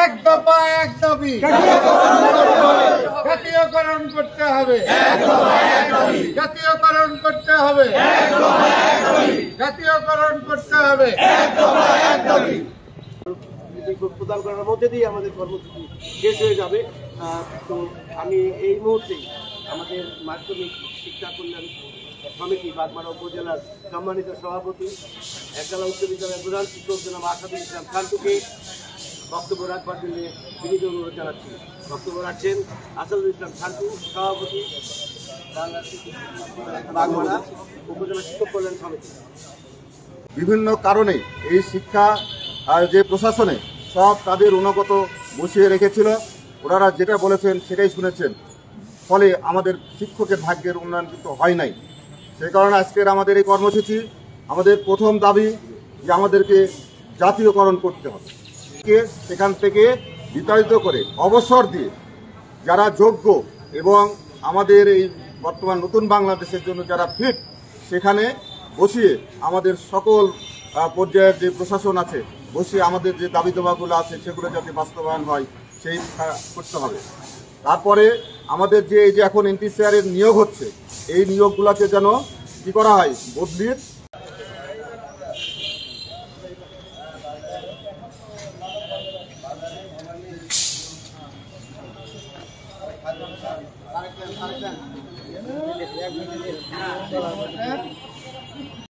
এক দফা এক দাবি জাতীয়করণ করতে হবে, জাতীয়করণ করতে হবে, জাতীয়করণ করতে হবে। প্রদান করার মধ্যে দিয়ে আমাদের কর্মসূচি শেষ হয়ে যাবে। তো আমি এই মুহূর্তে আমাদের মাধ্যমিক শিক্ষা কল্যাণ সমিতি বাগমারা উপজেলার সম্মানিত সভাপতি একলা উচ্চ বিদ্যালয়ের প্রধান শিক্ষক জনাব আসাদুল ইসলাম খানটুকে বক্তব্য রাখবার জন্য বিনীত অনুরোধ জানাচ্ছি। বক্তব্য রাখছেন আসাদুল ইসলাম খানটু, সভাপতি বাগমারা উপজেলা শিক্ষক কল্যাণ সমিতি। বিভিন্ন কারণে এই শিক্ষা আর যে প্রশাসনে সব তাদের অনুগত বসিয়ে রেখেছিল, ওনারা যেটা বলেছেন সেটাই শুনেছেন, ফলে আমাদের শিক্ষকের ভাগ্যের উন্নয়ন কিন্তু হয় নাই। সেই কারণে আজকের আমাদের এই কর্মসূচি, আমাদের প্রথম দাবি যে আমাদেরকে জাতীয়করণ করতে হবে, সেখান থেকে বিতাড়িত করে অবসর দিয়ে যারা যোগ্য এবং আমাদের এই বর্তমান নতুন বাংলাদেশের জন্য যারা ফিট, সেখানে বসিয়ে আমাদের সকল পর্যায়ের যে প্রশাসন আছে বসিয়ে আমাদের যে দাবি দাবাগুলো আছে সেগুলো যাতে বাস্তবায়ন হয় সেই করতে হবে। তারপরে আমাদের যে এই যে এখন এনটিসিআরের নিয়োগ হচ্ছে, এই নিয়োগগুলোকে যেন কি করা হয়, বদলিয়ে